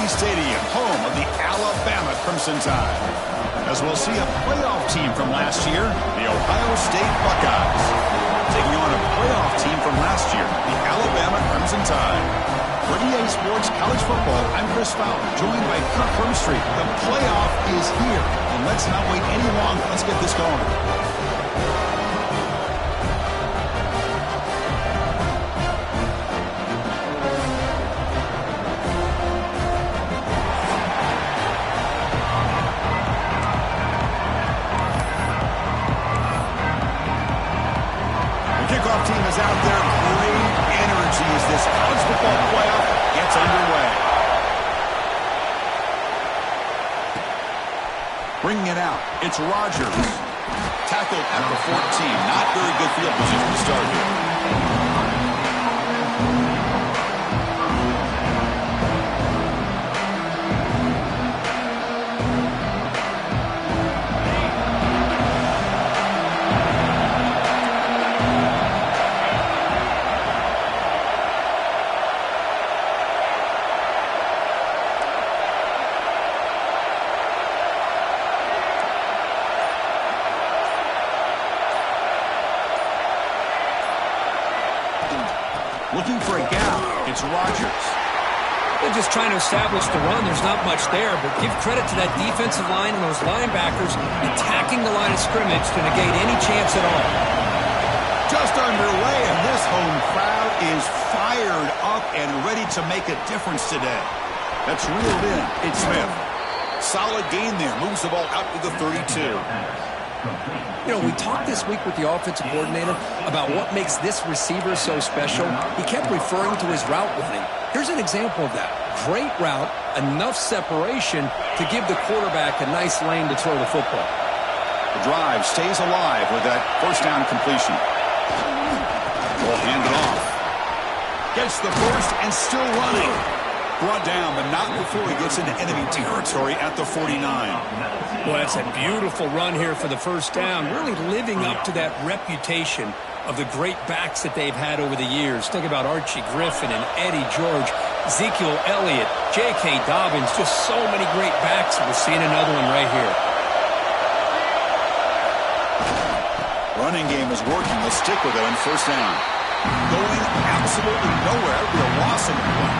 Stadium, home of the Alabama Crimson Tide. As we'll see a playoff team from last year, the Ohio State Buckeyes, taking on a playoff team from last year, the Alabama Crimson Tide. For EA Sports College Football, I'm Chris Fowler, joined by Kirk Hermstreet. The playoff is here, and let's not wait any longer. Let's get this going. Team is out there. Great energy as this college football playoff gets underway. Bringing it out, it's Rodgers. Tackled at the 14. Not very good field position to start here. Looking for a gap. It's Rodgers. They're just trying to establish the run. There's not much there, but give credit to that defensive line and those linebackers attacking the line of scrimmage to negate any chance at all. Just underway, and this home crowd is fired up and ready to make a difference today. That's reeled in. It's Smith. Solid gain there. Moves the ball out to the 32. You know, we talked this week with the offensive coordinator about what makes this receiver so special. He kept referring to his route running. Here's an example of that. Great route, enough separation to give the quarterback a nice lane to throw the football. The drive stays alive with that first down completion. Will hand it off. Gets the first and still running. Brought down, but not before he gets into enemy territory at the 49. Well, that's a beautiful run here for the first down, really living up to that reputation of the great backs that they've had over the years. Think about Archie Griffin and Eddie George, Ezekiel Elliott, J.K. Dobbins, just so many great backs. We're seeing another one right here. Running game is working. They'll stick with it on first down. Going absolutely nowhere. It'll be a loss of the play.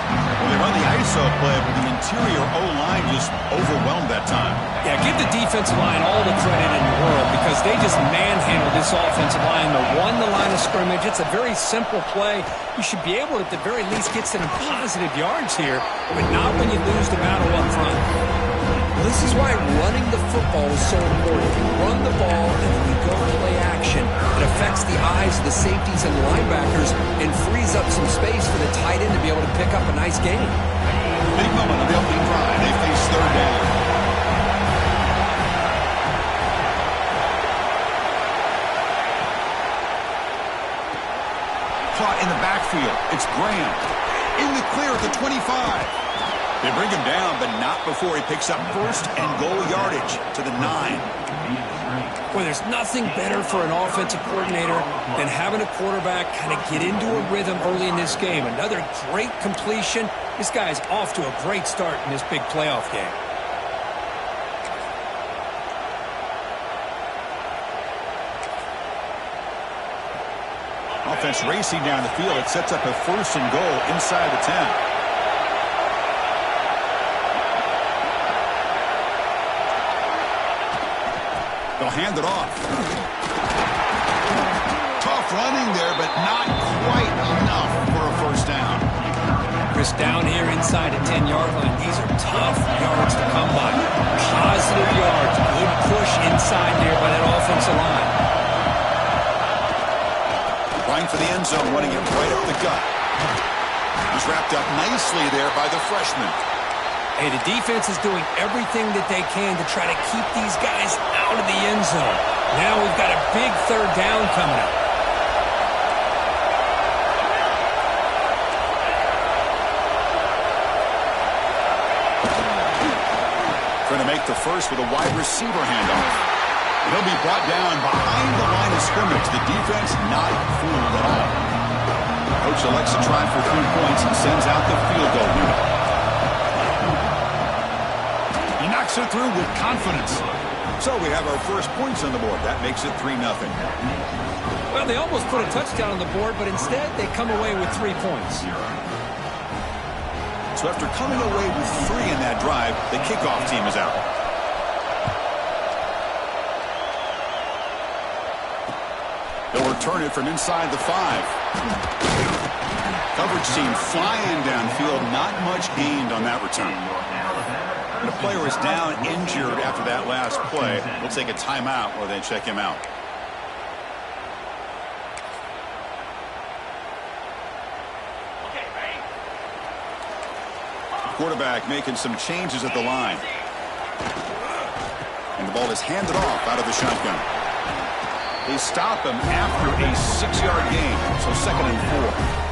Well, they run the ISO play, but the interior O-line just overwhelmed that time. Yeah, give the defensive line all the credit in the world because they just manhandled this offensive line. They won the line of scrimmage. It's a very simple play. You should be able to, at the very least, get some positive yards here, but not when you lose the battle up front. This is why running the football is so important. If you run the ball and then you go to play action, it affects the eyes of the safeties and linebackers and frees up some space for the tight end to be able to pick up a nice gain. Big moment of the opening drive. They face third down. Caught in the backfield. It's Graham. In the clear at the 25. They bring him down, but not before he picks up first and goal yardage to the 9. Well, there's nothing better for an offensive coordinator than having a quarterback kind of get into a rhythm early in this game. Another great completion. This guy is off to a great start in this big playoff game. Offense racing down the field. It sets up a first and goal inside the 10. They'll hand it off. Tough running there, but not quite enough for a first down. Chris, down here inside the 10-yard line, these are tough yards to come by. Positive yards, good push inside there by that offensive line. Line for the end zone, running it right up the gut. He's wrapped up nicely there by the freshman. Hey, the defense is doing everything that they can to try to keep these guys out of the end zone. Now we've got a big third down coming up. Trying to make the first with a wide receiver handoff. He'll be brought down behind the line of scrimmage. The defense not fooled at all. Coach elects to try for 3 points and sends out the field goal unit. coming through with confidence. So we have our first points on the board. That makes it 3-0. Well, they almost put a touchdown on the board, but instead they come away with 3 points. So after coming away with 3 in that drive, the kickoff team is out. They'll return it from inside the 5. Coverage team flying downfield. Not much gained on that return. And the player is down injured after that last play. We'll take a timeout or they check him out. Quarterback making some changes at the line. And the ball is handed off out of the shotgun. They stop him after a 6-yard gain. So 2nd and 4.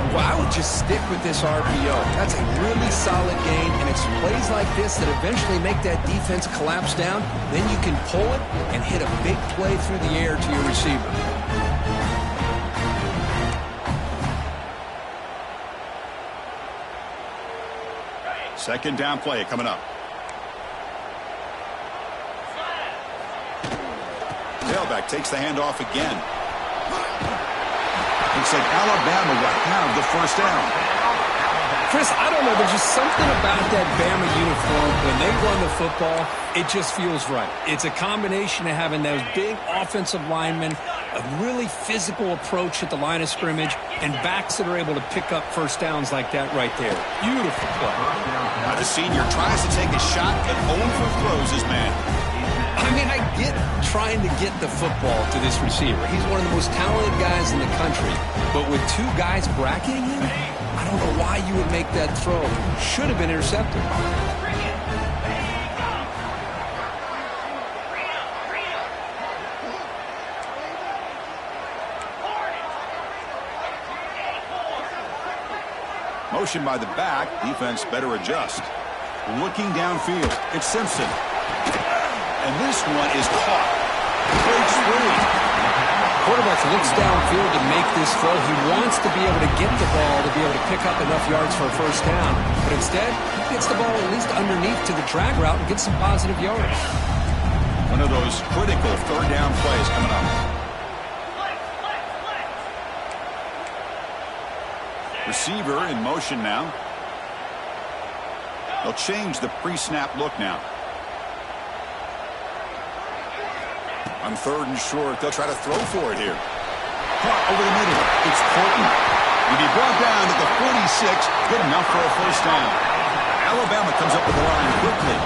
Well, I would just stick with this RPO. That's a really solid gain, and it's plays like this that eventually make that defense collapse down. Then you can pull it and hit a big play through the air to your receiver. Second down play coming up. Tailback takes the handoff again. Looks like Alabama will have the first down. Chris, I don't know. There's just something about that Bama uniform. When they run the football, it just feels right. It's a combination of having those big offensive linemen, a really physical approach at the line of scrimmage, and backs that are able to pick up first downs like that right there. Beautiful play. Now the senior tries to take a shot, but overthrows his man. I mean, I get trying to get the football to this receiver. He's one of the most talented guys in the country. But with 2 guys bracketing him, I don't know why you would make that throw. Should have been intercepted. Motion by the back. Defense better adjust. Looking downfield. It's Simpson. And this one is caught. Breaks free. Quarterback looks downfield to make this throw. He wants to be able to get the ball to be able to pick up enough yards for a first down. But instead, he gets the ball at least underneath to the drag route and gets some positive yards. One of those critical third down plays coming up. Receiver in motion now. They'll change the pre-snap look now. On 3rd and short, they'll try to throw for it here. Caught over the middle. It's Portland. He'll be brought down at the 46. Good enough for a first down. Alabama comes up with the line quickly.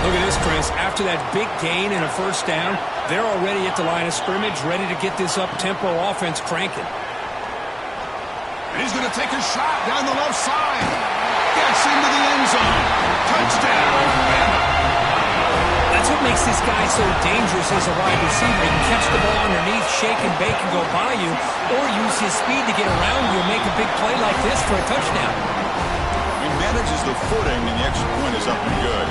Look at this, Chris. After that big gain and a first down, they're already at the line of scrimmage, ready to get this up-tempo offense cranking. And he's going to take a shot down the left side. Gets into the end zone. Touchdown, Bama. That's what makes this guy so dangerous as a wide receiver. He can catch the ball underneath, shake and bake and go by you, or use his speed to get around you and make a big play like this for a touchdown. He manages the footing, and the extra point is up and good.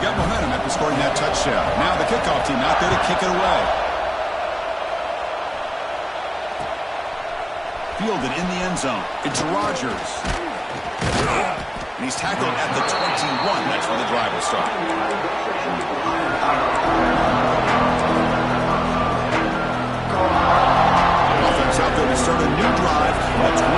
Got momentum after scoring that touchdown. Now the kickoff team out there to kick it away. Fielded in the end zone. It's Rodgers. And he's tackled at the 21. That's where the drive will start. Offense out there to start a new drive at 21.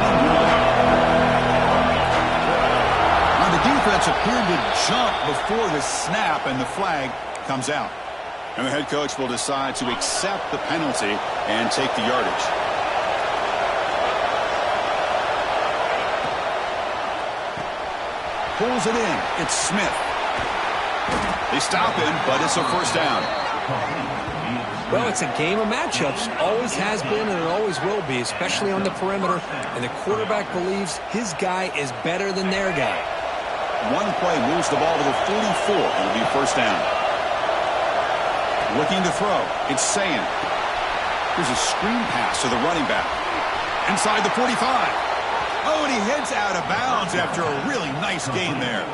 Now the defense appeared to jump before the snap, and the flag comes out. And the head coach will decide to accept the penalty and take the yardage. Pulls it in. It's Smith. They stop him, but it's a first down. Well, it's a game of matchups. Always has been and it always will be, especially on the perimeter. And the quarterback believes his guy is better than their guy. One play moves the ball to the 44. It'll be first down. Looking to throw. It's Sayin. Here's a screen pass to the running back. Inside the 45. Oh, and he heads out of bounds after a really nice gain there.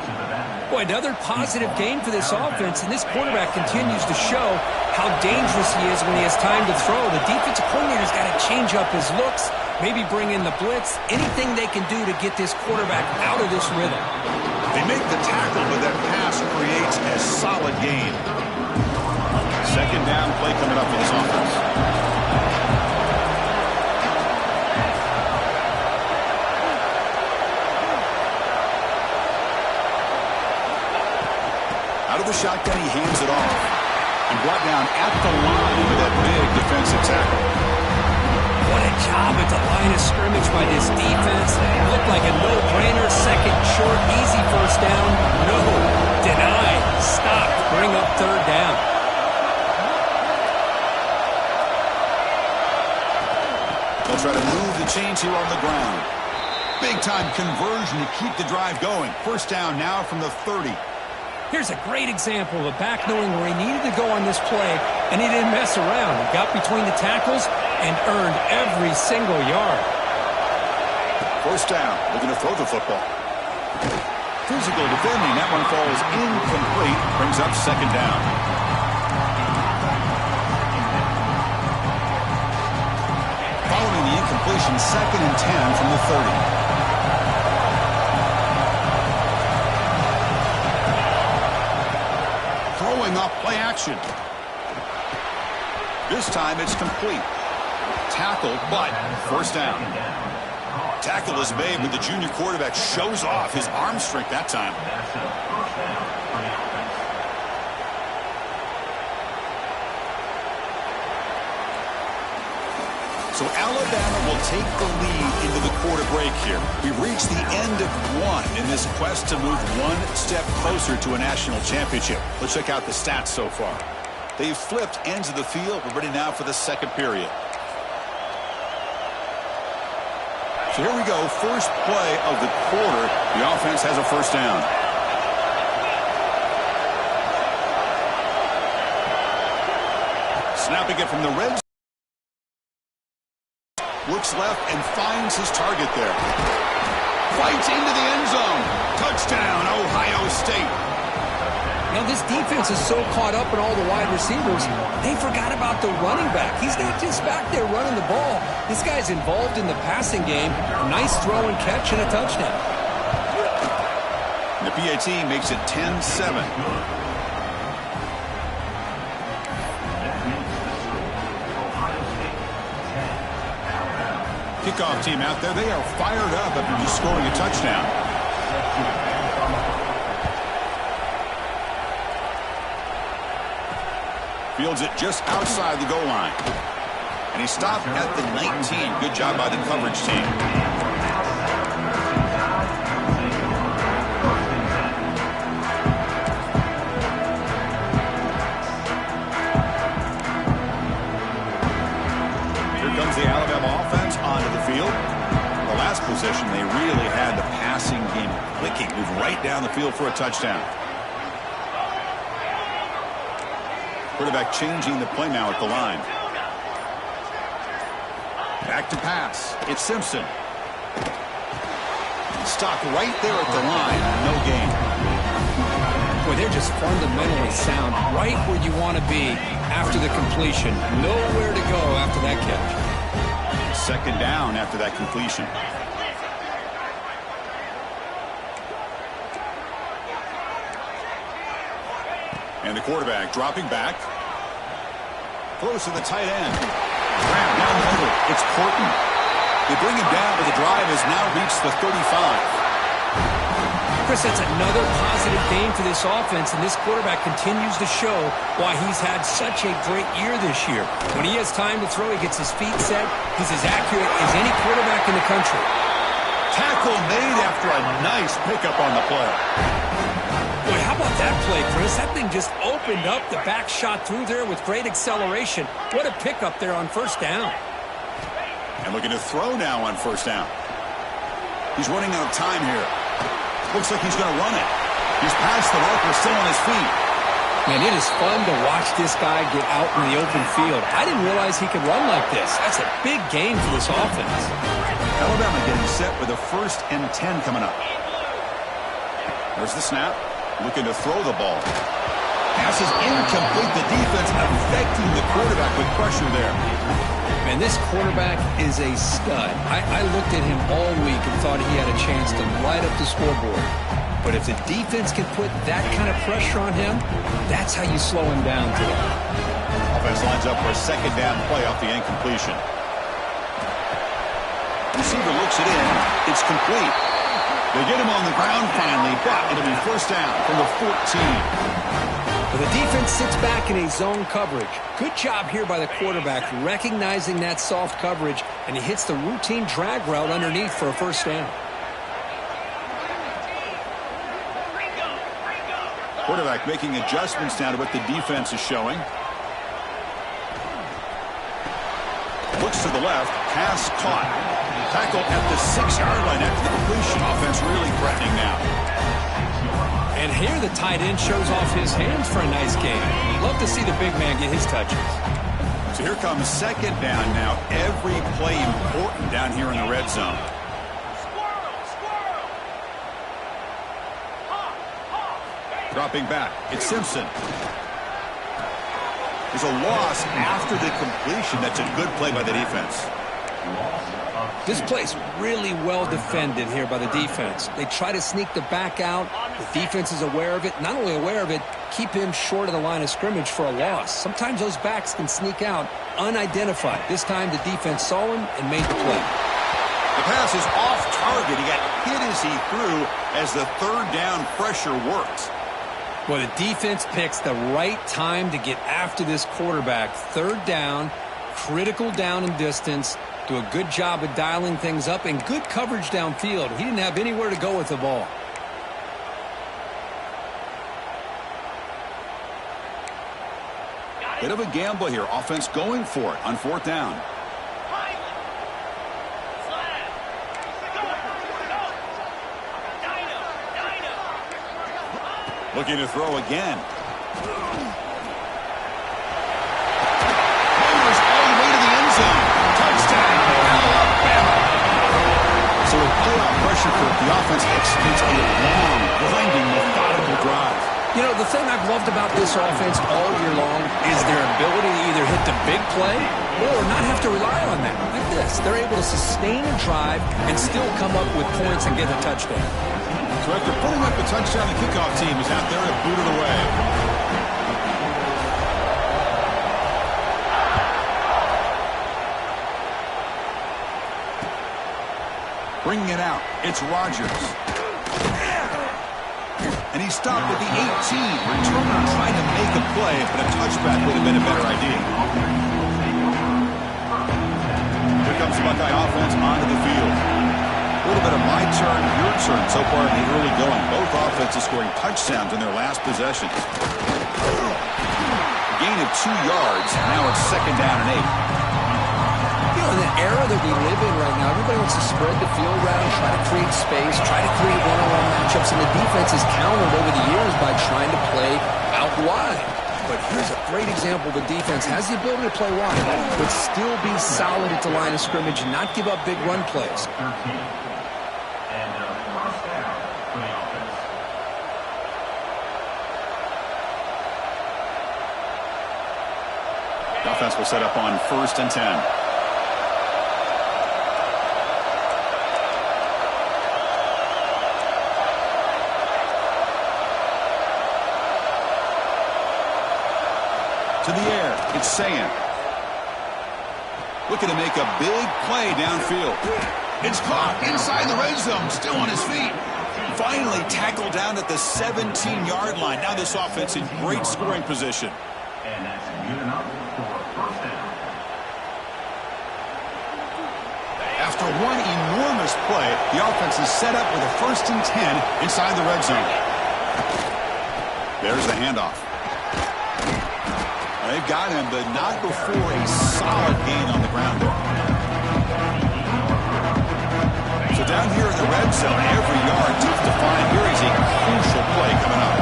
Boy, another positive game for this offense, and this quarterback continues to show how dangerous he is when he has time to throw. The defensive coordinator's got to change up his looks, maybe bring in the blitz, anything they can do to get this quarterback out of this rhythm. They make the tackle, but that pass creates a solid gain. Second down play coming up for this offense. Out of the shotgun, he hands it off. And brought down at the line with that big defensive tackle. What a job at the line of scrimmage by this defense. Looked like a no-brainer. Second short, easy first down. No. Deny. Stop. Bring up third down. They'll try to move the chains here on the ground. Big-time conversion to keep the drive going. First down now from the 30. Here's a great example of a back knowing where he needed to go on this play, and he didn't mess around. He got between the tackles and earned every single yard. First down, looking to throw the football. Physical defending, that one falls incomplete, brings up second down. Following the incompletion, 2nd and 10 from the 30. Throwing off play action. This time it's complete. Tackled, but first down. Tackle is made, but the junior quarterback shows off his arm strength that time. So Alabama will take the lead into the quarter break here. We've reached the end of one in this quest to move one step closer to a national championship. Let's check out the stats so far. They've flipped ends of the field. We're ready now for the second period. So here we go. First play of the quarter. The offense has a first down. Snapping it from the red zone. Looks left and finds his target there. Fights into the end zone. Touchdown, Ohio State. Now, this defense is so caught up in all the wide receivers, they forgot about the running back. He's not just back there running the ball. This guy's involved in the passing game. Nice throw and catch and a touchdown. The PAT makes it 10-7. Kickoff team out there, they are fired up after just scoring a touchdown. Fields it just outside the goal line. And he stopped at the 19. Good job by the coverage team. Here comes the Alabama offense onto the field. The last possession, they really had the passing game clicking. Moved right down the field for a touchdown. Quarterback changing the play now at the line. Back to pass. It's Simpson. Stopped right there at the line. No gain. Boy, they're just fundamentally sound. Right where you want to be after the completion. Nowhere to go after that catch. Second down after that completion. And the quarterback dropping back. Throws to the tight end. Grab down the middle. It's Horton. They bring him down, but the drive has now reached the 35. Chris, that's another positive game for this offense, and this quarterback continues to show why he's had such a great year this year. When he has time to throw, he gets his feet set. He's as accurate as any quarterback in the country. Tackle made after a nice pickup on the play. Boy, how about that play, Chris? That thing just opened up. The back shot through there with great acceleration. What a pickup there on first down. And looking to throw now on first down. He's running out of time here. Looks like he's going to run it. He's past the marker, still on his feet. Man, it is fun to watch this guy get out in the open field. I didn't realize he could run like this. That's a big game for this offense. Alabama getting set with a 1st and 10 coming up. There's the snap. Looking to throw the ball. Pass is incomplete. The defense affecting the quarterback with pressure there. Man, this quarterback is a stud. I looked at him all week and thought he had a chance to light up the scoreboard. But if the defense can put that kind of pressure on him, that's how you slow him down today. Offense lines up for a second down play off the incompletion. Receiver looks it in. It's complete. They get him on the ground finally, but it'll be first down from the 14. Well, the defense sits back in a zone coverage. Good job here by the quarterback recognizing that soft coverage, and he hits the routine drag route underneath for a first down. Quarterback making adjustments now to what the defense is showing. Looks to the left. Pass caught. Tackle at the 6-yard line after the completion. Offense really threatening now. And here the tight end shows off his hands for a nice game. Love to see the big man get his touches. So here comes second down now. Every play important down here in the red zone. Dropping back. It's Simpson. There's a loss after the completion. That's a good play by the defense. This play's really well defended here by the defense. They try to sneak the back out. The defense is aware of it. Not only aware of it, keep him short of the line of scrimmage for a loss. Sometimes those backs can sneak out unidentified. This time the defense saw him and made the play. The pass is off target. He got hit as he threw as the third down pressure works. Well, the defense picks the right time to get after this quarterback. Third down, critical down and distance. Do a good job of dialing things up and good coverage downfield. He didn't have anywhere to go with the ball. Bit of a gamble here. Offense going for it on fourth down. Looking to throw again. Fingers all the way to the end zone. Touchdown, Alabama. So with playoff pressure for the offense executes a long, grinding, methodical drive. You know, the thing I've loved about this offense all year long is their ability to either hit the big play or not have to rely on that. Like this, they're able to sustain a drive and still come up with points and get a touchdown. So after putting up a touchdown, the kickoff team is out there to boot it away. Bringing it out, it's Rodgers. And he stopped at the 18. Returner trying to make a play, but a touchback would have been a better idea. Here comes the Buckeye offense onto the field. A little bit of my turn, your turn so far in the early going. Both offenses scoring touchdowns in their last possessions. Gain of 2 yards. Now it's second down and 8. You know, in the era that we live in right now, everybody wants to spread the field around, try to create space, try to create one-on-one matchups, and the defense has countered over the years by trying to play out wide. But here's a great example. The defense has the ability to play wide, but still be solid at the line of scrimmage and not give up big run plays. The offense will set up on 1st and 10. To the air, it's Sayan. Looking to make a big play downfield. It's caught inside the red zone, still on his feet. Finally tackled down at the 17-yard line. Now this offense in great scoring position. And that's good enough for a first down. After one enormous play, the offense is set up with a 1st and 10 inside the red zone. There's the handoff. They've got him, but not before a solid gain on the ground there. So down here in the red zone, every yard tough to find. Here is a crucial play coming up.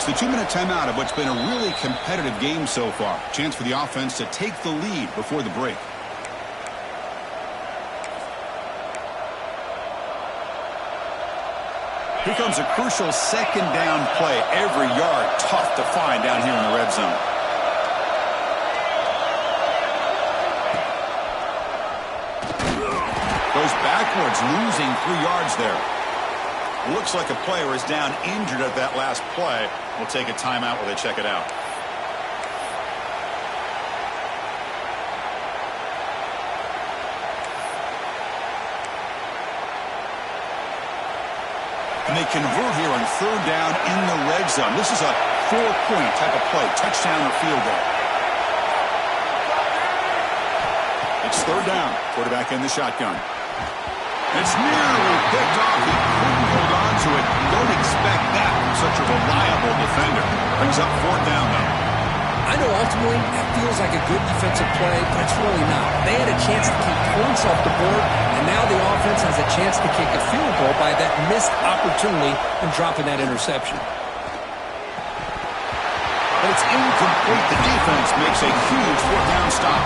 It's the 2-minute timeout of what's been a really competitive game so far. Chance for the offense to take the lead before the break. Here comes a crucial second down play. Every yard tough to find down here in the red zone. Goes backwards, losing 3 yards there. Looks like a player is down injured at that last play. We'll take a timeout while they check it out. And they convert here on 3rd down in the red zone. This is a 4-point type of play, touchdown or field goal. It's 3rd down. Quarterback in the shotgun. It's nearly picked off. He couldn't hold on to it. Don't expect that from such a reliable defender. Brings up 4th down, though. I know ultimately that feels like a good defensive play, but it's really not. They had a chance to keep points off the board, and now the offense has a chance to kick a field goal by that missed opportunity and dropping that interception. But it's incomplete. The defense makes a huge 4th down stop.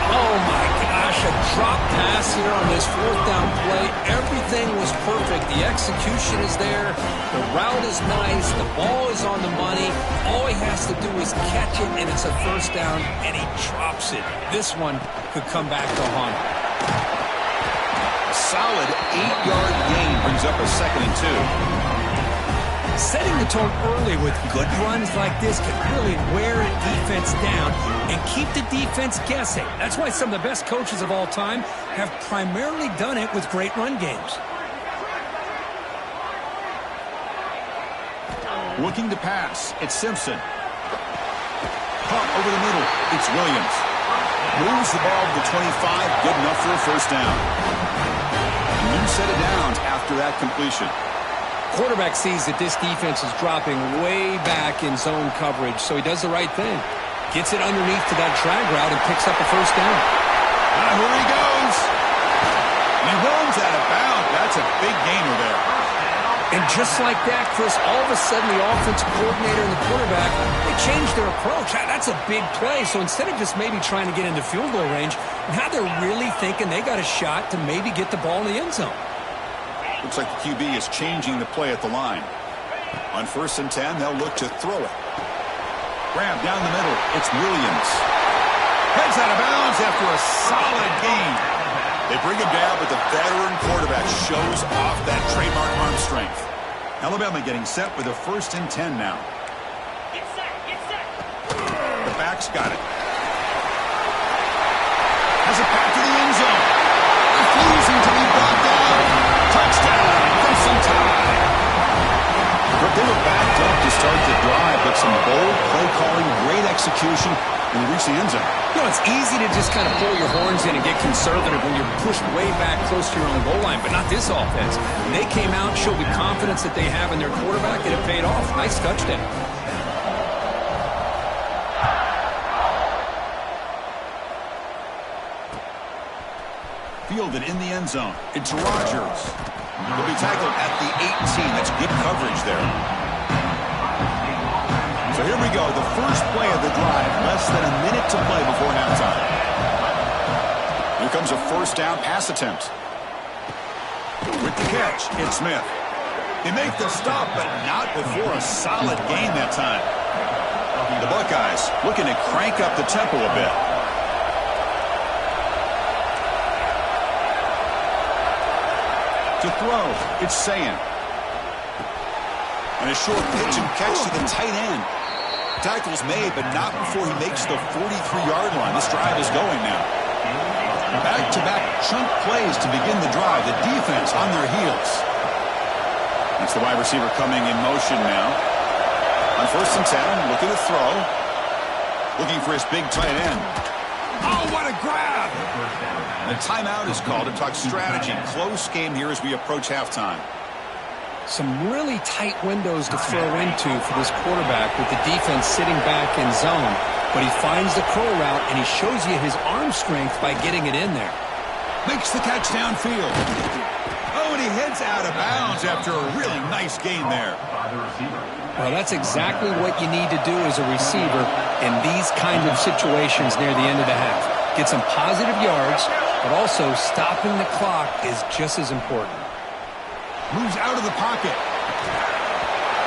Oh, my gosh, a drop pass here on this 4th down play. Everything was perfect. The execution is there. The route is nice. The ball is on the money. All he has to do is catch it, and it's a 1st down, and he drops it. This one could come back to haunt him. A solid 8-yard gain brings up a 2nd and 2. Setting the tone early with good runs like this can really wear a defense down and keep the defense guessing. That's why some of the best coaches of all time have primarily done it with great run games. Looking to pass. It's Simpson. Pump over the middle. It's Williams. Moves the ball to the 25. Good enough for a 1st down. A new set of downs after that completion. Quarterback sees that this defense is dropping way back in zone coverage, so he does the right thing. Gets it underneath to that drag route and picks up a 1st down. Now here he goes. And he runs out of bounds. That's a big gainer there. And just like that, Chris, all of a sudden the offensive coordinator and the quarterback, they changed their approach. That's a big play. So instead of just maybe trying to get into field goal range, now they're really thinking they got a shot to maybe get the ball in the end zone. Looks like the QB is changing the play at the line. On 1st and 10, they'll look to throw it. Grab down the middle. It's Williams. Heads out of bounds after a solid gain. They bring him down, but the veteran quarterback shows off that trademark arm strength. Alabama getting set with a 1st and 10 now. Get set, get set. The back's got it. Has it back to the end zone. Refusing to be brought down. Touchdown, Crimson Tide. But they were backed up to start the drive, but some bold play calling, great execution, and they reach the end zone. You know, it's easy to just kind of pull your horns in and get conservative when you're pushed way back close to your own goal line, but not this offense. They came out, showed the confidence that they have in their quarterback, and it paid off. Nice touchdown. Fielded in the end zone. It's Rodgers. He'll be tackled at the 18. That's good coverage there. So here we go. The first play of the drive. Less than a minute to play before halftime. Here comes a 1st down pass attempt. With the catch, it's Smith. They make the stop, but not before a solid gain that time. The Buckeyes looking to crank up the tempo a bit. To throw, it's Sayan. And a short pitch and catch to the tight end. Tackle's made, but not before he makes the 43-yard line. This drive is going now. Back-to-back chunk plays to begin the drive. The defense on their heels. That's the wide receiver coming in motion now. On 1st and 10, looking to throw. Looking for his big tight end. Oh, what a grab! The timeout is called to talk strategy. Close game here as we approach halftime. Some really tight windows to throw into for this quarterback with the defense sitting back in zone. But he finds the curl route, and he shows you his arm strength by getting it in there. Makes the catch downfield. Oh, and and he heads out of bounds after a really nice gain there. By the receiver. Well, that's exactly what you need to do as a receiver in these kind of situations near the end of the half. Get some positive yards, but also stopping the clock is just as important. Moves out of the pocket.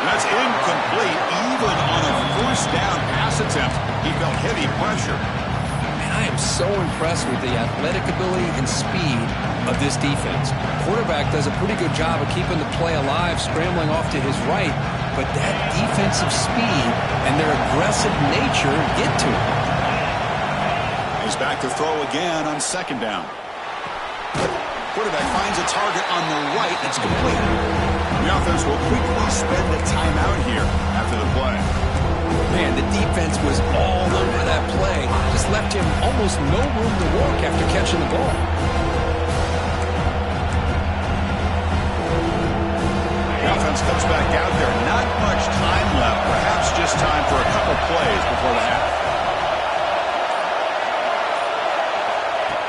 That's incomplete, even on a first down pass attempt. He felt heavy pressure. Man, I am so impressed with the athletic ability and speed of this defense. Quarterback does a pretty good job of keeping the play alive, scrambling off to his right, but that defensive speed and their aggressive nature get to him. He's back to throw again on second down. Quarterback finds a target on the right. It's complete. The offense will quickly spend a timeout here after the play. Man, the defense was all over that play. Just left him almost no room to walk after catching the ball. The offense comes back out there. Not much time left. Perhaps just time for a couple plays before the half.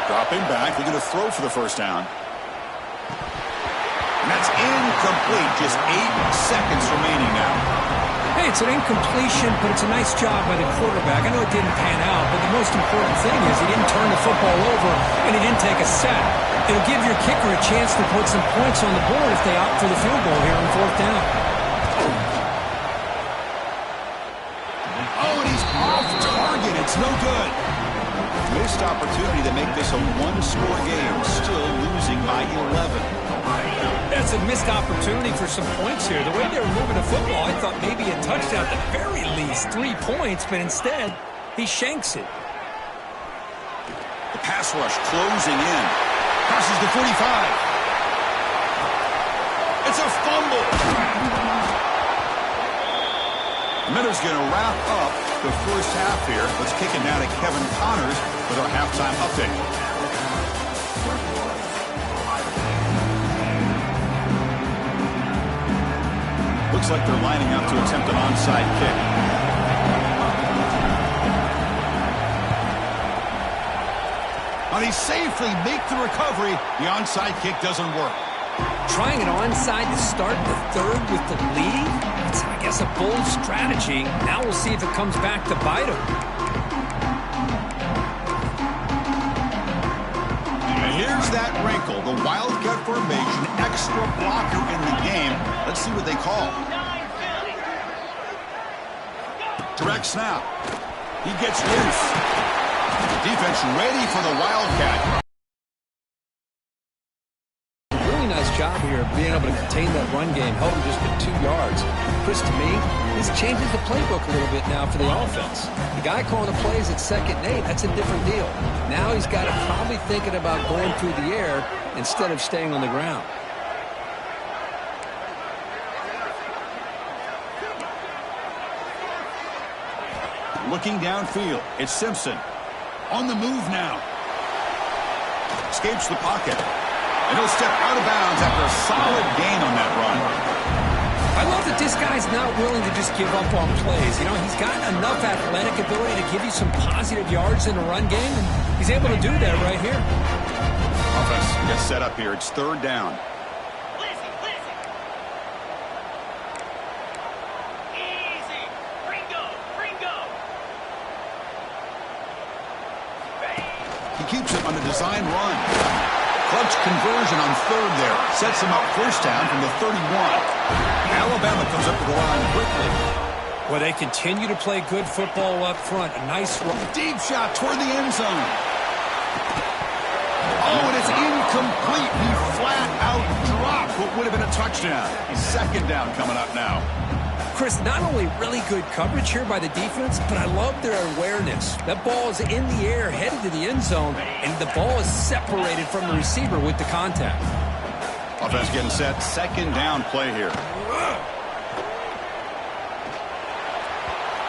Dropping back. They're going to throw for the first down. And that's incomplete. Just 8 seconds remaining now. Hey, it's an incompletion, but it's a nice job by the quarterback. I know it didn't pan out, but the most important thing is he didn't turn the football over and he didn't take a sack. It'll give your kicker a chance to put some points on the board if they opt for the field goal here on fourth down. Oh, and he's off target. It's no good. Missed opportunity to make this a one-score game. Still losing by 11. That's a missed opportunity for some points here. The way they were moving the football, I thought maybe a touchdown at the very least, 3 points, but instead, he shanks it. The pass rush closing in. Crosses the 45. It's a fumble. Miller's going to wrap up the first half here. Let's kick it down to Kevin Connors with our halftime update. Looks like they're lining up to attempt an onside kick. But he safely make the recovery. The onside kick doesn't work. Trying an onside to start the third with the lead? It's, I guess, a bold strategy. Now we'll see if it comes back to bite him. And here's that wrinkle. The Wildcat formation, extra blocker in the game. Let's see what they call. Direct snap. He gets loose. Defense ready for the Wildcat. Really nice job here of being able to contain that run game. Held him just to 2 yards. Chris, to me, this changes the playbook a little bit now for the offense. The guy calling the plays at 2nd and 8, that's a different deal. Now he's got to probably thinking about going through the air instead of staying on the ground. Looking downfield, it's Simpson. On the move now. Escapes the pocket. And he'll step out of bounds after a solid gain on that run. I love that this guy's not willing to just give up on plays. You know, he's got enough athletic ability to give you some positive yards in the run game, and he's able to do that right here. Offense gets set up here. It's 3rd down. Easy. Ringo. He keeps it on the design run. Clutch conversion on 3rd there. Sets him up first down from the 31. Alabama comes up to the line quickly. Well, they continue to play good football up front. A nice run. Deep shot toward the end zone. Oh, and it's incomplete. He flat out dropped what would have been a touchdown. 2nd down coming up now. Chris, not only really good coverage here by the defense, but I love their awareness. That ball is in the air, headed to the end zone, and the ball is separated from the receiver with the contact. Offense getting set. 2nd down play here.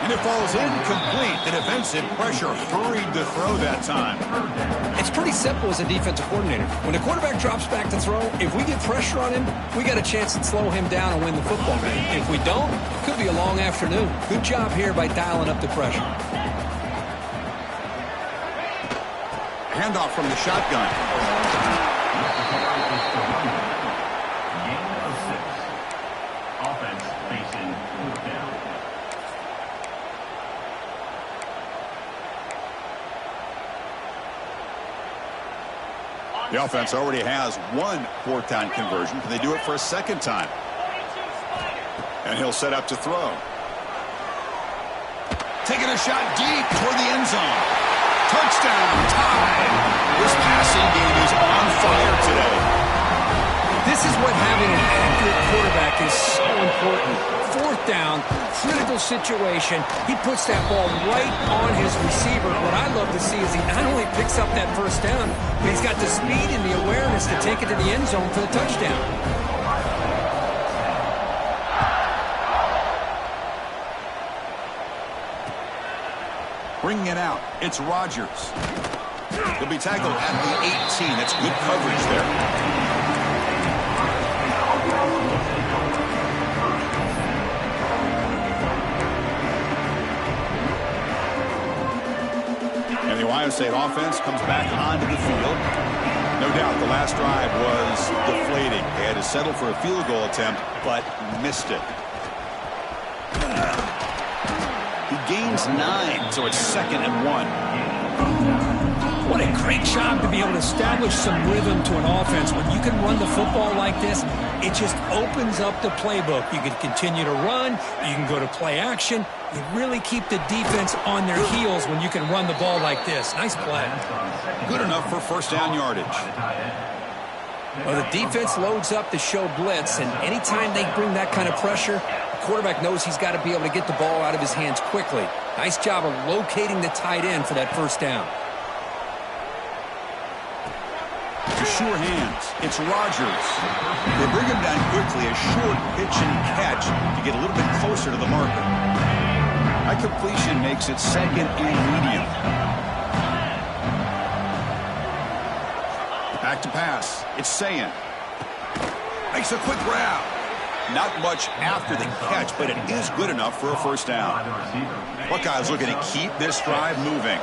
And it falls incomplete. The defensive pressure hurried to throw that time. It's pretty simple as a defensive coordinator. When the quarterback drops back to throw, if we get pressure on him, we got a chance to slow him down and win the football game. If we don't, it could be a long afternoon. Good job here by dialing up the pressure. Handoff from the shotgun. The offense already has one fourth-down conversion. Can they do it for a second time? And he'll set up to throw. Taking a shot deep toward the end zone. Touchdown, tied. This passing game is on fire today. This is what having an accurate quarterback is so important. Fourth down, critical situation. He puts that ball right on his receiver. What I love to see is he not only picks up that first down, but he's got the speed and the awareness to take it to the end zone for the touchdown. Bringing it out, it's Rodgers. He'll be tackled at the 18. That's good coverage there. And the Ohio State offense comes back onto the field. No doubt the last drive was deflating. They had to settle for a field goal attempt, but missed it. He gains 9, so it's 2nd and 1. What a great job to be able to establish some rhythm to an offense. When you can run the football like this, it just opens up the playbook. You can continue to run. You can go to play action. You really keep the defense on their heels when you can run the ball like this. Nice play. Good enough for first down yardage. Well, the defense loads up to show blitz, and anytime they bring that kind of pressure, the quarterback knows he's got to be able to get the ball out of his hands quickly. Nice job of locating the tight end for that first down. To sure hands, it's Rodgers. They bring him down quickly, a short pitch and catch to get a little bit closer to the marker. That completion makes it 2nd and medium. Back to pass. It's Sayan. Makes a quick grab. Not much after the catch, but it is good enough for a first down. Buckeyes looking to keep this drive moving.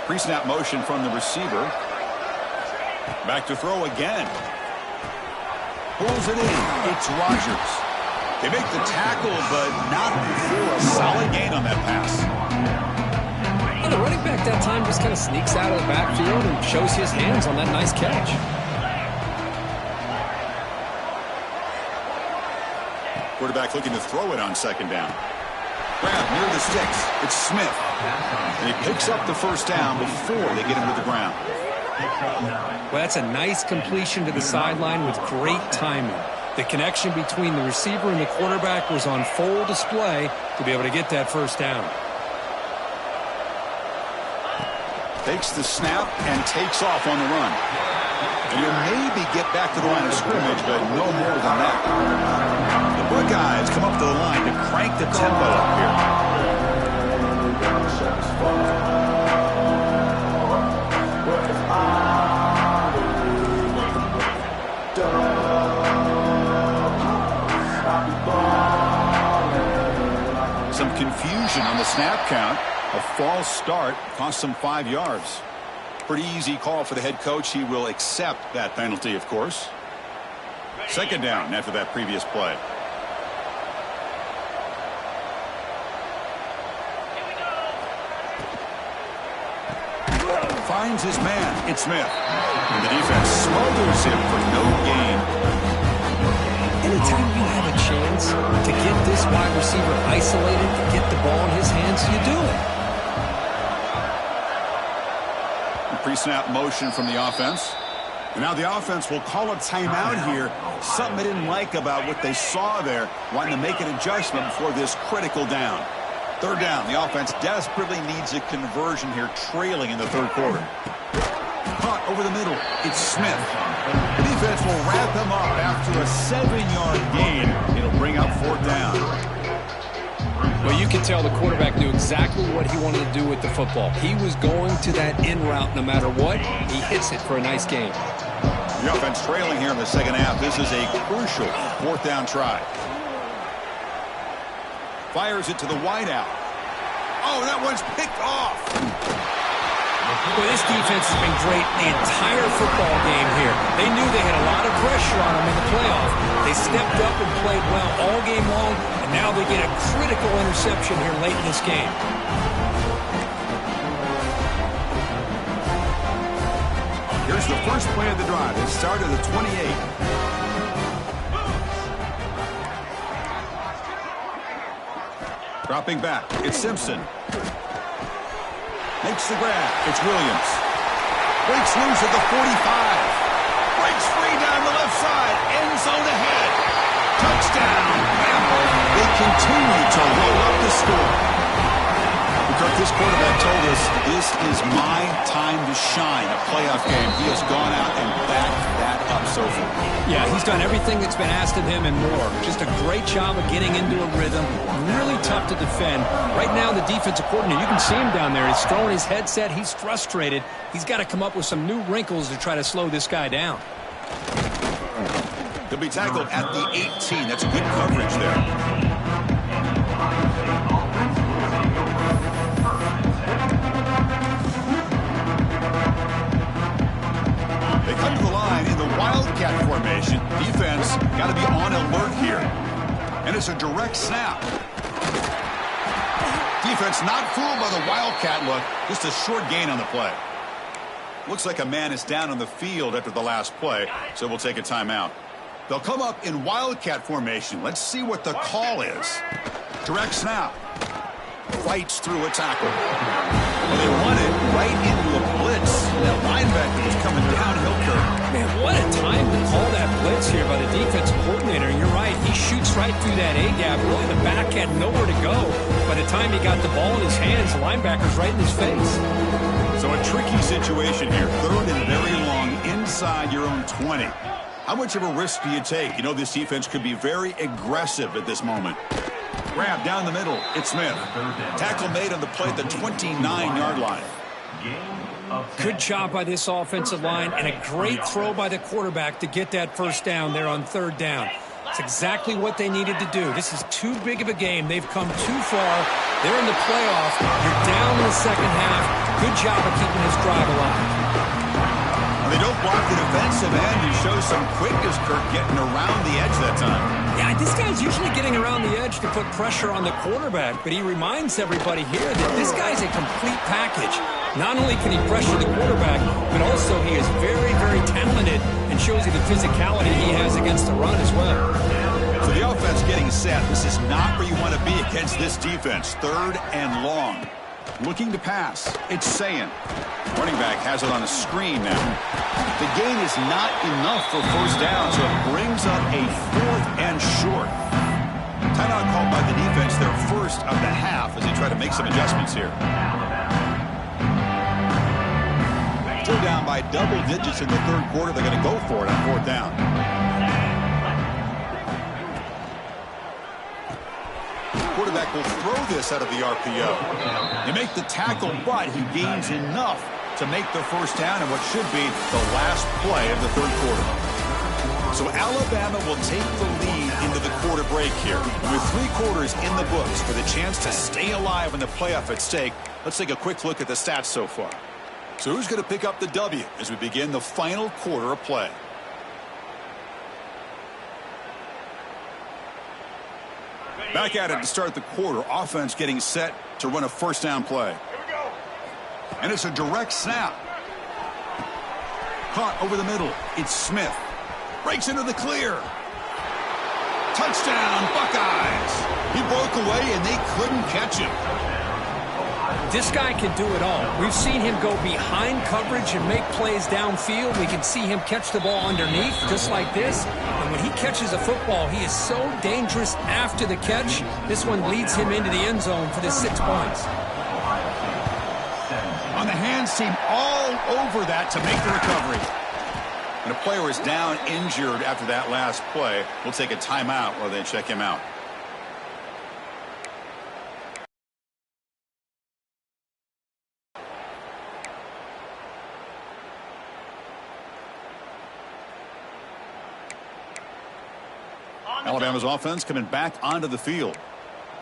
Pre-snap motion from the receiver. Back to throw again. Pulls it in. It's Rodgers. They make the tackle, but not before a solid gain on that pass. And the running back that time just kind of sneaks out of the backfield and shows his hands on that nice catch. Quarterback looking to throw it on 2nd down. Grab near the sticks. It's Smith. And he picks up the first down before they get him to the ground. Well, that's a nice completion to the sideline with great timing. The connection between the receiver and the quarterback was on full display to be able to get that first down. Takes the snap and takes off on the run. And you'll maybe get back to the line of scrimmage, but no more than that. The Buckeyes come up to the line to crank the tempo up here. Some confusion on the snap count. A false start cost them 5 yards. Pretty easy call for the head coach. He will accept that penalty, of course. 2nd down after that previous play. Finds his man. It's Smith. And the defense smothers him for no gain. Anytime you have a chance to get this wide receiver isolated, to get the ball in his hands, you do it. Pre-snap motion from the offense. And now the offense will call a timeout here. Something they didn't like about what they saw there. Wanting to make an adjustment before this critical down. 3rd down. The offense desperately needs a conversion here, trailing in the 3rd quarter. Caught over the middle. It's Smith. The defense will wrap him up after a 7-yard gain. It'll bring up 4th down. Well, you can tell the quarterback knew exactly what he wanted to do with the football. He was going to that in route no matter what. He hits it for a nice gain. The offense trailing here in the 2nd half. This is a crucial 4th down try. Fires it to the wideout. Oh, that one's picked off. Well, this defense has been great the entire football game here. They knew they had a lot of pressure on them in the playoff. They stepped up and played well all game long, and now they get a critical interception here late in this game. Here's the first play of the drive. It started at the 28. Dropping back, it's Simpson. Makes the grab, it's Williams. Breaks loose at the 45. Breaks free down the left side. End zone ahead. Touchdown, Bama. They continue to roll up the score. Kirk, this quarterback told us this is my time to shine, a playoff game. He has gone out and backed that up so far. Yeah, he's done everything that's been asked of him and more. Just a great job of getting into a rhythm. Really tough to defend. Right now, the defensive coordinator, you can see him down there. He's throwing his headset. He's frustrated. He's got to come up with some new wrinkles to try to slow this guy down. He'll be tackled at the 18. That's good coverage there. They come to the line in the Wildcat formation. Defense got to be on alert here. And it's a direct snap. Defense not fooled by the Wildcat look. Just a short gain on the play. Looks like a man is down on the field after the last play, so we'll take a timeout. They'll come up in Wildcat formation. Let's see what the call is. Direct snap. Fights through a tackle. Well, they run it right into a blitz. That linebacker was coming downhill, Kirk. Man, what a time to call that blitz here by the defensive coordinator. And you're right, he shoots right through that A-gap. Really, the back had nowhere to go. By the time he got the ball in his hands, the linebacker's right in his face. So a tricky situation here. Third and very long inside your own 20. How much of a risk do you take? You know this defense could be very aggressive at this moment. Grab down the middle. It's Smith. Tackle made on the play at the 29-yard line. Good job by this offensive line and a great throw by the quarterback to get that first down there on third down. It's exactly what they needed to do. This is too big of a game. They've come too far. They're in the playoff. You're down in the second half. Good job of keeping this drive alive. They don't block the defensive end. He shows some quickness, Kirk, getting around the edge that time. Yeah, this guy's usually getting around the edge to put pressure on the quarterback, but he reminds everybody here that this guy's a complete package. Not only can he pressure the quarterback, but also he is very, very talented and shows you the physicality he has against the run as well. So the offense getting set. This is not where you want to be against this defense. Third and long. Looking to pass. It's Sayin. Running back has it on a screen now. The gain is not enough for first down, so it brings up a fourth and short. Timeout called by the defense, their first of the half, as they try to make some adjustments here. Still down by double digits in the third quarter. They're going to go for it on fourth down. Quarterback will throw this out of the RPO. They make the tackle, but he gains enough to make the first down in what should be the last play of the third quarter. So Alabama will take the lead into the quarter break here. With 3 quarters in the books for the chance to stay alive in the playoff at stake, let's take a quick look at the stats so far. So who's going to pick up the W as we begin the final quarter of play? Back at it to start the quarter. Offense getting set to run a first down play. And it's a direct snap. Caught over the middle. It's Smith. Breaks into the clear. Touchdown, Buckeyes. He broke away and they couldn't catch him. This guy can do it all. We've seen him go behind coverage and make plays downfield. We can see him catch the ball underneath, just like this. And when he catches a football, he is so dangerous after the catch. This one leads him into the end zone for the 6 points. On the hands team all over that to make the recovery. And a player is down injured after that last play. We'll take a timeout while they check him out. Alabama's offense coming back onto the field.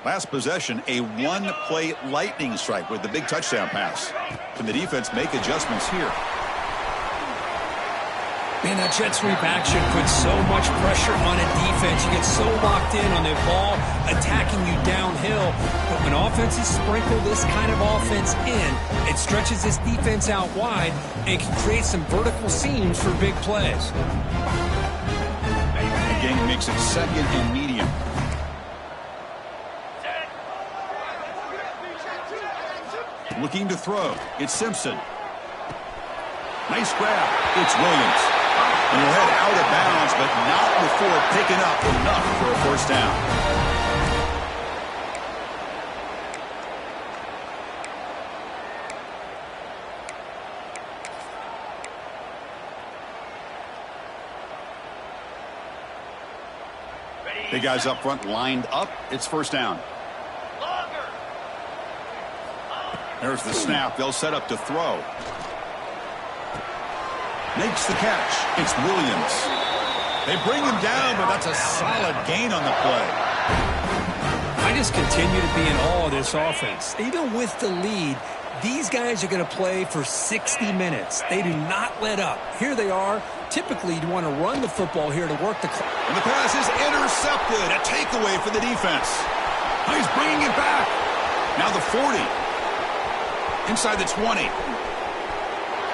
Last possession, a one-play lightning strike with the big touchdown pass. Can the defense make adjustments here? Man, that jet sweep action puts so much pressure on a defense. You get so locked in on the ball attacking you downhill. But when offenses sprinkle this kind of offense in, it stretches this defense out wide and can create some vertical seams for big plays. The game makes it second and medium. Looking to throw. It's Simpson. Nice grab. It's Williams. And he'll head out of bounds, but not before picking up enough for a first down. The guys up front lined up. It's first down. There's the snap. They'll set up to throw. Makes the catch. It's Williams. They bring him down, but that's a solid gain on the play. I just continue to be in awe of this offense. Even with the lead, these guys are going to play for 60 minutes. They do not let up. Here they are. Typically, you want to run the football here to work the clock. And the pass is intercepted. A takeaway for the defense. He's bringing it back. Now the 40. Inside the 20.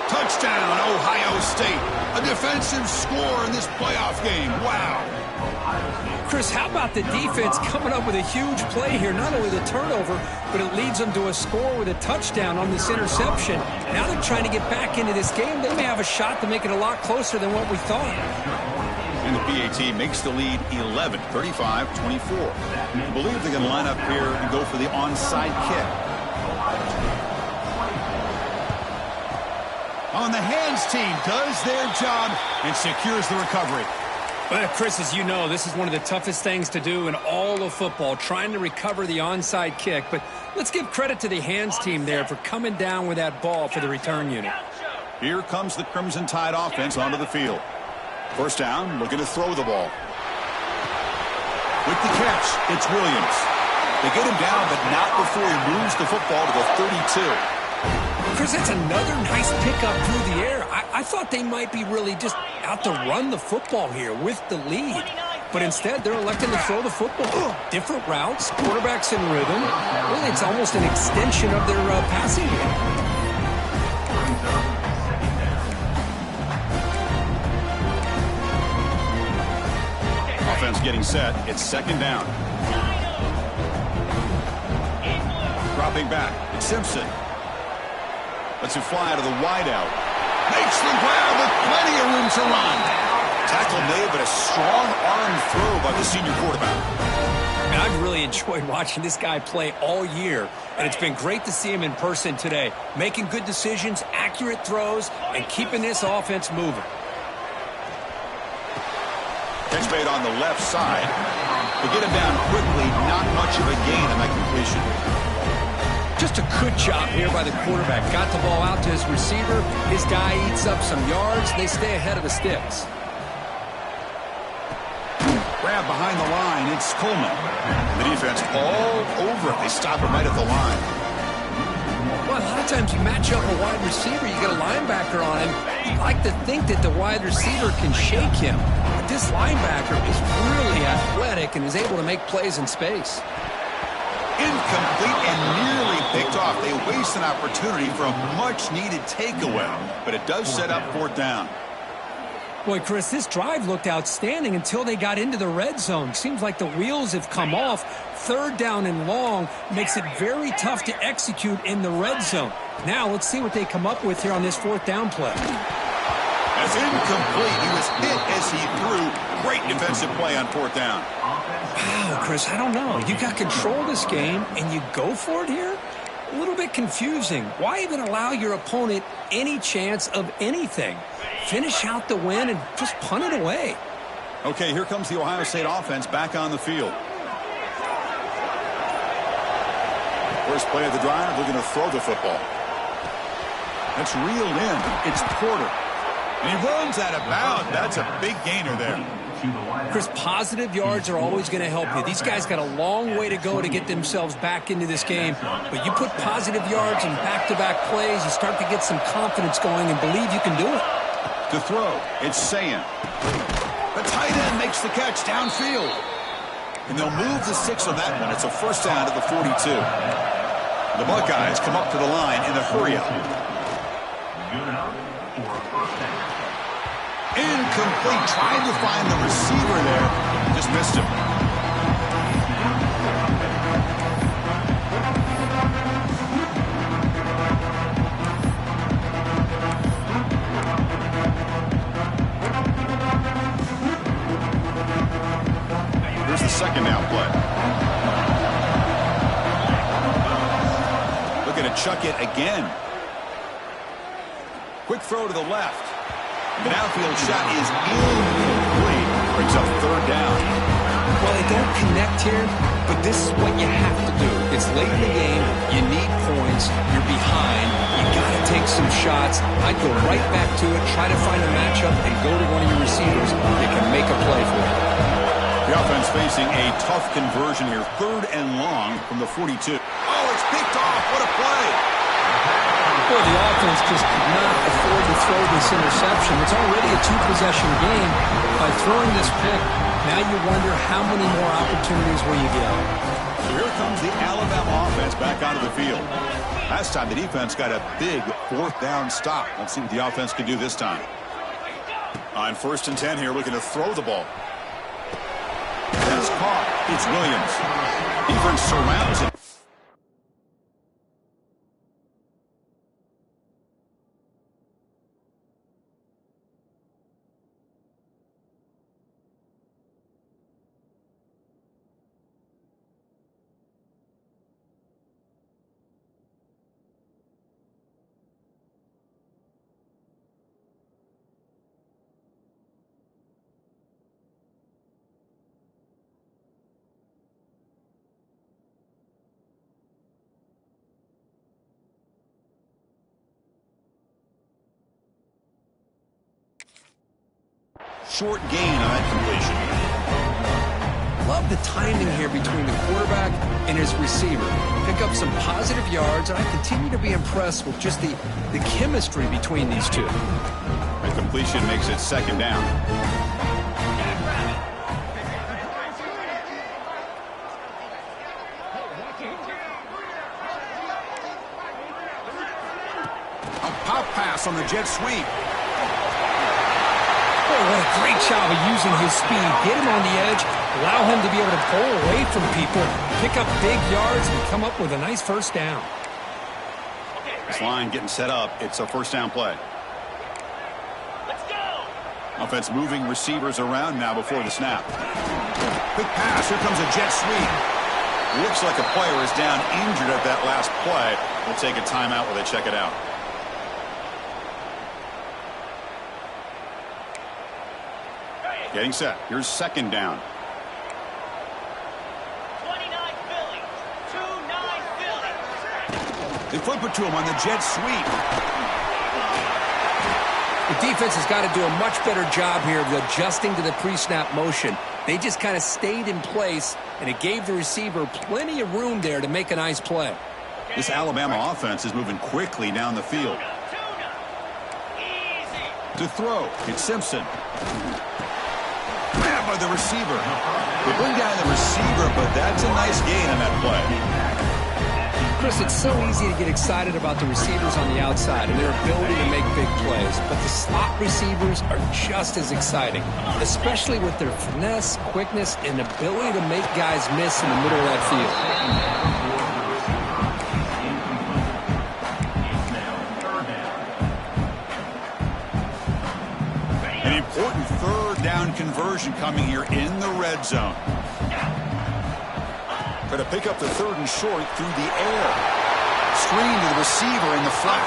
Touchdown, Ohio State. A defensive score in this playoff game. Wow. Chris, how about the defense coming up with a huge play here? Not only the turnover, but it leads them to a score with a touchdown on this interception. Now they're trying to get back into this game. They may have a shot to make it a lot closer than what we thought. And the PAT makes the lead 11, 35-24. I believe they're going to line up here and go for the onside kick. On the hands team does their job and secures the recovery. Well, Chris, as you know, this is one of the toughest things to do in all of football, trying to recover the onside kick. But let's give credit to the hands team there for coming down with that ball for the return unit. Here comes the Crimson Tide offense onto the field. First down, looking to throw the ball. With the catch, it's Williams. They get him down, but not before he moves the football to the 32. Chris, that's another nice pickup through the air. I thought they might be really just out to run the football here with the lead. But instead, they're electing to throw the football. Different routes, quarterbacks in rhythm. Really, it's almost an extension of their passing game. Offense getting set. It's second down. Dropping back. It's Simpson. Lets it fly out of the wideout. Makes the grab with plenty of room to run. Tackle made, but a strong arm throw by the senior quarterback. And I've really enjoyed watching this guy play all year, and it's been great to see him in person today, making good decisions, accurate throws, and keeping this offense moving. Catch made on the left side. To get him down quickly, not much of a gain on that completion. Just a good job here by the quarterback. Got the ball out to his receiver. His guy eats up some yards. They stay ahead of the sticks. Grab behind the line. It's Coleman. The defense all over it. They stop him right at the line. Well, a lot of times you match up a wide receiver. You get a linebacker on him. You like to think that the wide receiver can shake him. But this linebacker is really athletic and is able to make plays in space. Incomplete and nearly picked off. They waste an opportunity for a much-needed takeaway, but it does set up fourth down. Boy, Chris, this drive looked outstanding until they got into the red zone. Seems like the wheels have come off. Third down and long makes it very tough to execute in the red zone. Now let's see what they come up with here on this fourth down play. That's incomplete. He was hit as he threw. Great defensive play on fourth down. Wow, Chris, I don't know. You got control of this game, and you go for it here? A little bit confusing. Why even allow your opponent any chance of anything? Finish out the win and just punt it away. Okay, here comes the Ohio State offense back on the field. First play of the drive, they're going to throw the football. That's reeled in. It's Porter. And he runs out of bounds. That's a big gainer there. Chris, positive yards are always going to help you. These guys got a long way to go to get themselves back into this game. But you put positive yards in back-to-back plays, you start to get some confidence going and believe you can do it. To throw, it's Sayan. The tight end makes the catch downfield. And they'll move the 6 on that one. It's a first down at the 42. The Buckeyes come up to the line in a hurry-up. Incomplete. Trying to find the receiver there. Just missed him. Here's the second down play. Looking to chuck it again. Quick throw to the left. The downfield shot is incomplete. Brings up third down. Well, they don't connect here, but this is what you have to do. It's late in the game. You need points. You're behind. You got to take some shots. I'd go right back to it, try to find a matchup, and go to one of your receivers that can make a play for you. The offense facing a tough conversion here. Third and long from the 42. Oh, it's picked off. What a play. Boy, the offense just could not afford to throw this interception. It's already a 2-possession game. By throwing this pick, now you wonder how many more opportunities will you get. So here comes the Alabama offense back onto the field. Last time the defense got a big fourth down stop. Let's see what the offense can do this time. On 1st and 10 here, looking to throw the ball. That's caught. It's Williams. Defense surrounds it. Short gain on that completion. Love the timing here between the quarterback and his receiver. Pick up some positive yards, and I continue to be impressed with just the chemistry between these two. The completion makes it second down. A pop pass on the jet sweep. Boy, what a great job of using his speed. Get him on the edge, allow him to be able to pull away from people, pick up big yards, and come up with a nice first down. This line getting set up. It's a first down play. Let's go. Offense moving receivers around now before the snap. Quick pass. Here comes a jet sweep. Looks like a player is down injured at that last play. We'll take a timeout while they check it out. Getting set. Here's second down. 29 Philly. 2-9 Philly. They flip it to him on the jet sweep. The defense has got to do a much better job here of adjusting to the pre-snap motion. They just kind of stayed in place, and it gave the receiver plenty of room there to make a nice play. This Alabama offense is moving quickly down the field. Easy. To throw, it's Simpson. Grabbed by the receiver. They bring down the receiver, but that's a nice gain on that play. Chris, it's so easy to get excited about the receivers on the outside and their ability to make big plays, but the slot receivers are just as exciting, especially with their finesse, quickness, and ability to make guys miss in the middle of that field. An important third down conversion coming here in the red zone. Try to pick up the third and short through the air. Screen to the receiver in the flat.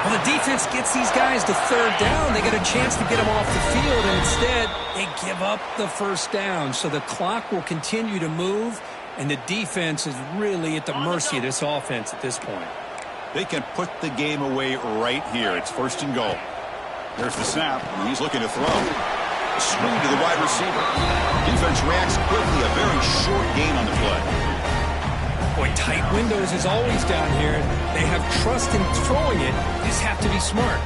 Well, the defense gets these guys to third down. They get a chance to get them off the field, and instead they give up the first down. So the clock will continue to move, and the defense is really at the mercy of this offense at this point. They can put the game away right here. It's first and goal. There's the snap, and he's looking to throw. A screen to the wide receiver. Defense reacts quickly, a very short gain on the play. Boy, tight windows is always down here. They have trust in throwing it. You just have to be smart.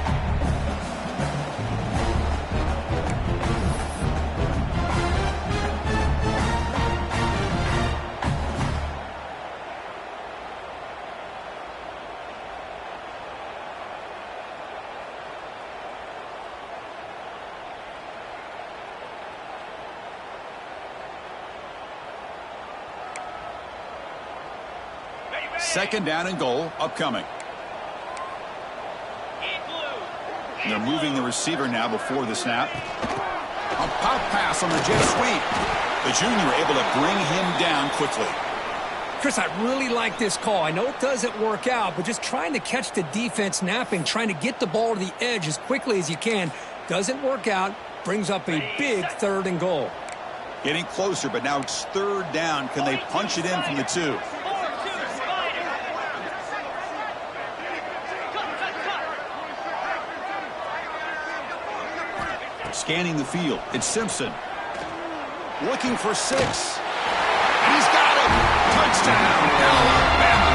Second down and goal upcoming. And they're moving the receiver now before the snap. A pop pass on the jet sweep. The junior able to bring him down quickly. Chris, I really like this call. I know it doesn't work out, but just trying to catch the defense napping, trying to get the ball to the edge as quickly as you can, doesn't work out, brings up a big 3rd and goal. Getting closer, but now it's 3rd down. Can they punch it in from the 2? Scanning the field. It's Simpson. Looking for 6. And he's got it. Touchdown, Alabama.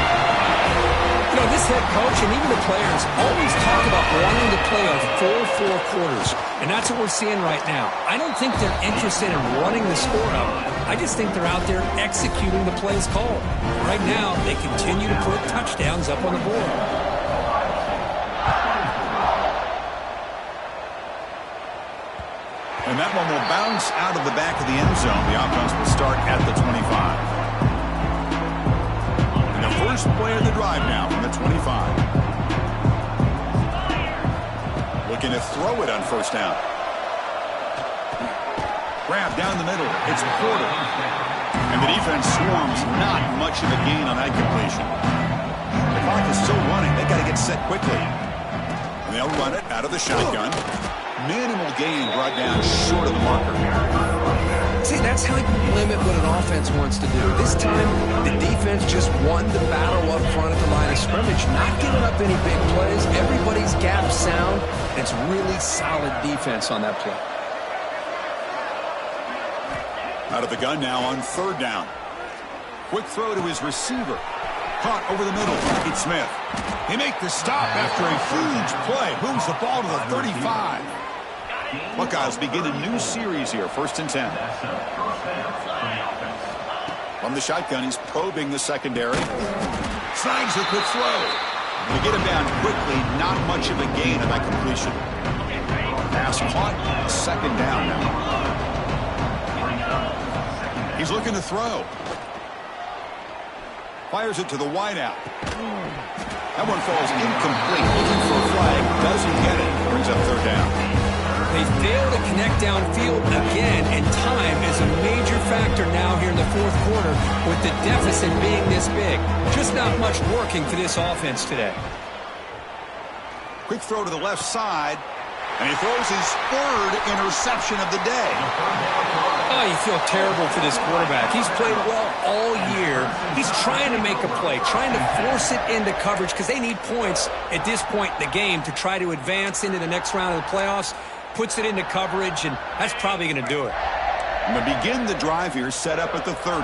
You know, this head coach and even the players always talk about wanting to play a full 4 quarters. And that's what we're seeing right now. I don't think they're interested in running the score up. I just think they're out there executing the plays called. Right now, they continue to put touchdowns up on the board. And that one will bounce out of the back of the end zone. The offense will start at the 25. And the first play of the drive now from the 25. Looking to throw it on 1st down. Grab down the middle. It's Porter. And the defense swarms. Not much of a gain on that completion. The clock is still running. They got to get set quickly. And they'll run it out of the shotgun. Minimal gain brought down short of the marker. See, that's how you limit what an offense wants to do. This time, the defense just won the battle up front at the line of scrimmage, not giving up any big plays. Everybody's gap sound. It's really solid defense on that play. Out of the gun now on 3rd down. Quick throw to his receiver. Caught over the middle. It's Smith. He makes the stop after a huge play. Moves the ball to the 35. Buckeyes begin a new series here. 1st and 10. From the shotgun, he's probing the secondary. Snags a quick throw. They get him down quickly. Not much of a gain on that completion. Pass caught. 2nd down now. He's looking to throw. Fires it to the wideout. That one falls incomplete. Looking for a flag. Doesn't get it. Brings up 3rd down. They fail to connect downfield again, and time is a major factor now here in the 4th quarter with the deficit being this big. Just not much working for this offense today. Quick throw to the left side, and he throws his 3rd interception of the day. Oh, you feel terrible for this quarterback. He's played well all year. He's trying to make a play, trying to force it into coverage because they need points at this point in the game to try to advance into the next round of the playoffs. Puts it into coverage, and that's probably going to do it. And they begin the drive here, set up at the 30.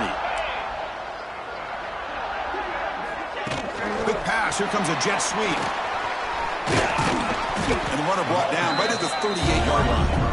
Quick pass. Here comes a jet sweep. And the runner brought down right at the 38-yard line.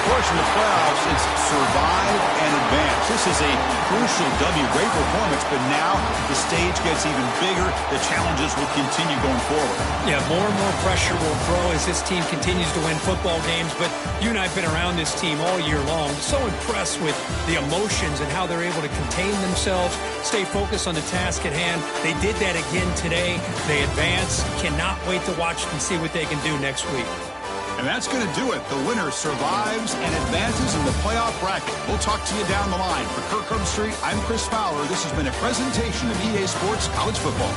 Of course, in the playoffs, it's survive and advance. This is a crucial W. Great performance, but now the stage gets even bigger. The challenges will continue going forward. Yeah, more and more pressure will grow as this team continues to win football games, but you and I have been around this team all year long. So impressed with the emotions and how they're able to contain themselves, stay focused on the task at hand. They did that again today. They advance. Cannot wait to watch and see what they can do next week. And that's going to do it. The winner survives and advances in the playoff bracket. We'll talk to you down the line. For Kirk Herbstreit, I'm Chris Fowler. This has been a presentation of EA Sports College Football.